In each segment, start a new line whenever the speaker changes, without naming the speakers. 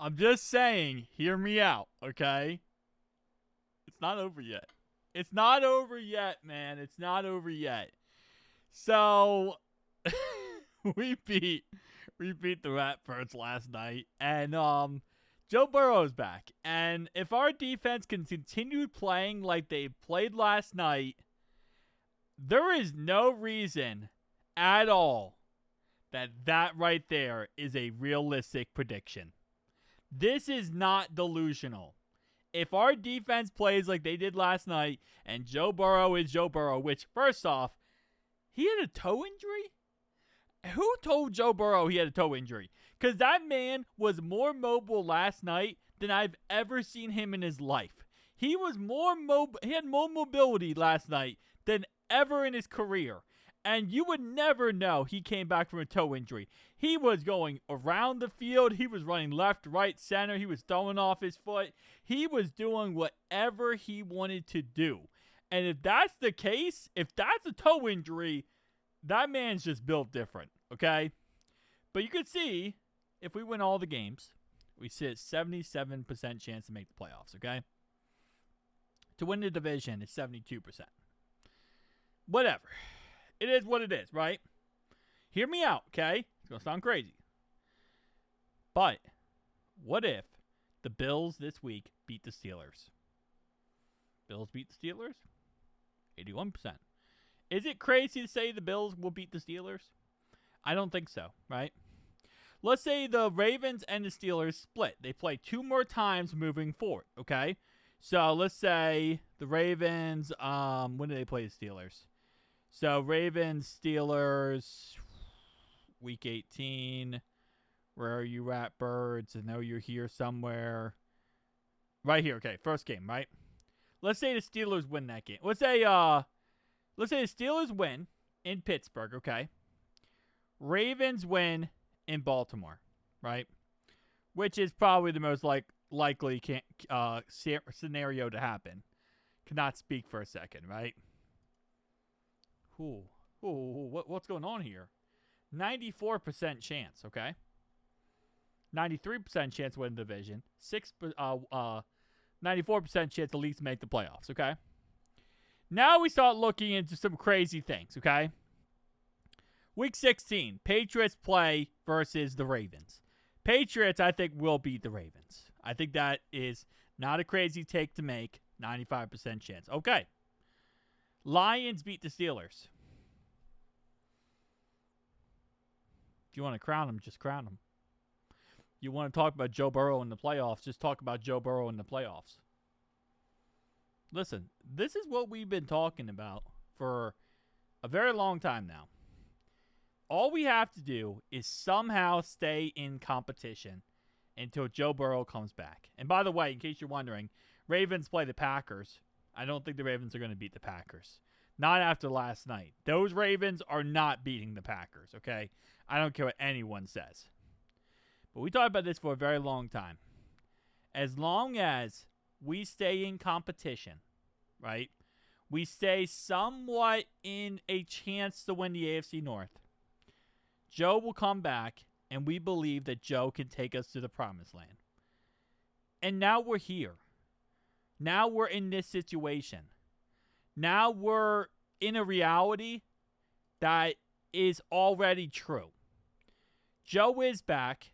I'm just saying, hear me out, okay? It's not over yet. It's not over yet, man. It's not over yet. So we beat the Ratbirds last night, and Joe Burrow's back. And if our defense can continue playing like they played last night, there is no reason at all that right there is a realistic prediction. This is not delusional. If our defense plays like they did last night, and Joe Burrow is Joe Burrow, which, first off, he had a toe injury? Who told Joe Burrow he had a toe injury? Because that man was more mobile last night than I've ever seen him in his life. He was he had more mobility last night than ever in his career. And you would never know he came back from a toe injury. He was going around the field. He was running left, right, center. He was throwing off his foot. He was doing whatever he wanted to do. And if that's the case, if that's a toe injury, that man's just built different, okay? But you could see, if we win all the games, we sit 77% chance to make the playoffs, okay? To win the division, it's 72%. Whatever. It is what it is, right? Hear me out, okay? It's going to sound crazy. But what if the Bills this week beat the Steelers? Bills beat the Steelers? 81%. Is it crazy to say the Bills will beat the Steelers? I don't think so, right? Let's say the Ravens and the Steelers split. They play 2 more times moving forward, okay? So let's say the Ravens, when do they play the Steelers? So Ravens, Steelers, week 18. Where are you at, Birds? I know you're here somewhere. Right here, okay, first game, right? Let's say the Steelers win that game. Let's say the Steelers win in Pittsburgh, okay? Ravens win in Baltimore, right? Which is probably the most likely scenario to happen. Cannot speak for a second, right? What's going on here? 94% chance, okay? 93% chance to win the division. 94% chance at least make the playoffs, okay? Now we start looking into some crazy things, okay? Week 16, Patriots play versus the Ravens. Patriots, I think, will beat the Ravens. I think that is not a crazy take to make. 95% chance. Okay. Lions beat the Steelers. If you want to crown them, just crown them. You want to talk about Joe Burrow in the playoffs, just talk about Joe Burrow in the playoffs. Listen, this is what we've been talking about for a very long time now. All we have to do is somehow stay in competition until Joe Burrow comes back. And by the way, in case you're wondering, Ravens play the Packers. I don't think the Ravens are going to beat the Packers. Not after last night. Those Ravens are not beating the Packers, okay? I don't care what anyone says. But we talked about this for a very long time. As long as we stay in competition, right? We stay somewhat in a chance to win the AFC North. Joe will come back, and we believe that Joe can take us to the promised land. And now we're here. Now we're in this situation. Now we're in a reality that is already true. Joe is back,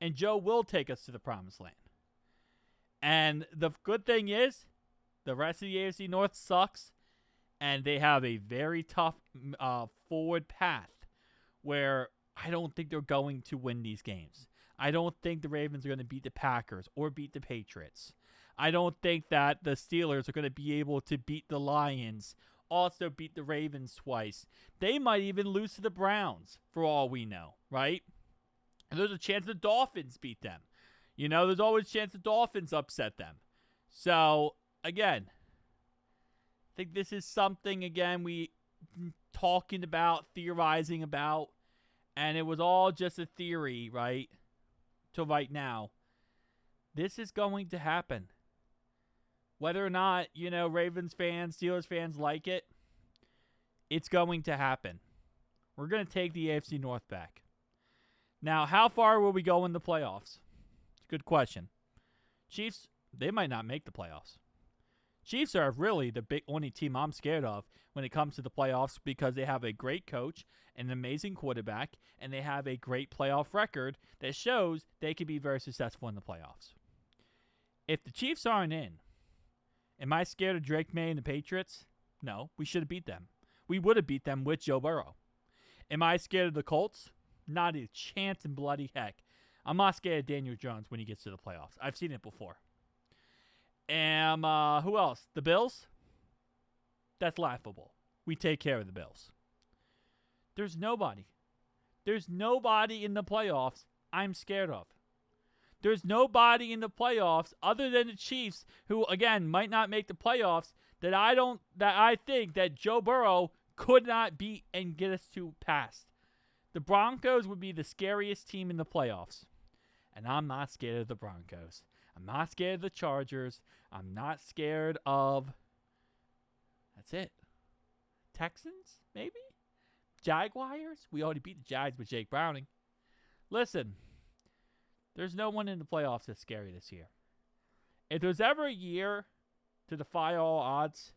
and Joe will take us to the promised land. And the good thing is, the rest of the AFC North sucks, and they have a very tough forward path where I don't think they're going to win these games. I don't think the Ravens are going to beat the Packers or beat the Patriots. I don't think that the Steelers are going to be able to beat the Lions, also beat the Ravens twice. They might even lose to the Browns, for all we know, right? And there's a chance the Dolphins beat them. You know, there's always a chance the Dolphins upset them. So, again, I think this is something, again, we talking about, theorizing about, and it was all just a theory, right? Till right now. This is going to happen. Whether or not, you know, Ravens fans, Steelers fans like it, it's going to happen. We're going to take the AFC North back. Now, how far will we go in the playoffs? It's a good question. Chiefs, they might not make the playoffs. Chiefs are really the only team I'm scared of when it comes to the playoffs because they have a great coach, an amazing quarterback, and they have a great playoff record that shows they can be very successful in the playoffs. If the Chiefs aren't in, am I scared of Drake May and the Patriots? No, we should have beat them. We would have beat them with Joe Burrow. Am I scared of the Colts? Not a chance in bloody heck. I'm not scared of Daniel Jones when he gets to the playoffs. I've seen it before. Who else? The Bills? That's laughable. We take care of the Bills. There's nobody. There's nobody in the playoffs I'm scared of. There's nobody in the playoffs other than the Chiefs who, again, might not make the playoffs that I think that Joe Burrow could not beat and get us to past. The Broncos would be the scariest team in the playoffs. And I'm not scared of the Broncos. I'm not scared of the Chargers. I'm not scared of... That's it. Texans, maybe? Jaguars? We already beat the Jags with Jake Browning. Listen, there's no one in the playoffs that's scary this year. If there's ever a year to defy all odds,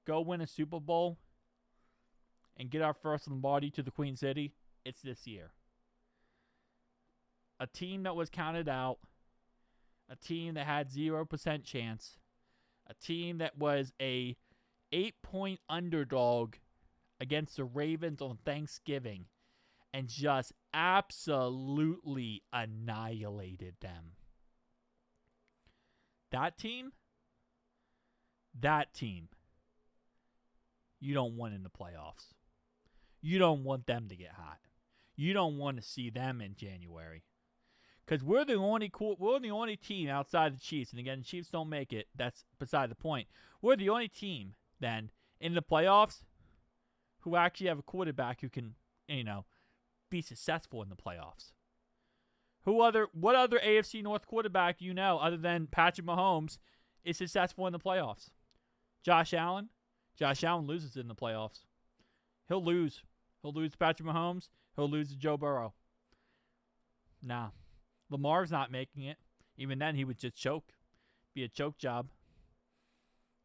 go win a Super Bowl, and get our first Lombardi to the Queen City, it's this year. A team that was counted out, a team that had 0% chance, a team that was a 8-point underdog against the Ravens on Thanksgiving and just absolutely annihilated them. That team, you don't want in the playoffs. You don't want them to get hot. You don't want to see them in January. Because we're the only team outside the Chiefs. And again, the Chiefs don't make it. That's beside the point. We're the only team, then, in the playoffs who actually have a quarterback who can, be successful in the playoffs. What other AFC North quarterback other than Patrick Mahomes is successful in the playoffs? Josh Allen? Josh Allen loses in the playoffs. He'll lose. He'll lose to Patrick Mahomes. He'll lose to Joe Burrow. Nah. Lamar's not making it. Even then, he would just choke. Be a choke job.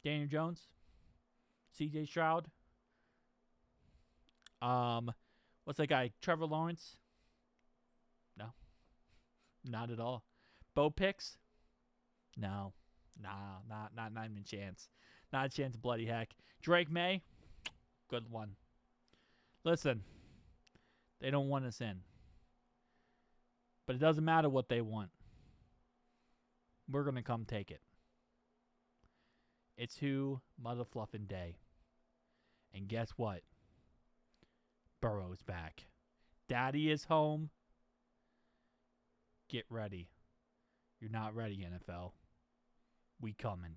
Daniel Jones. CJ Stroud. What's that guy? Trevor Lawrence? No. Not at all. Bo Picks? No. Nah, not even a chance. Not a chance of bloody heck. Drake May? Good one. Listen, they don't want us in. But it doesn't matter what they want. We're going to come take it. It's who motherfluffin' day. And guess what? Burrow's back. Daddy is home. Get ready. You're not ready, NFL. We coming.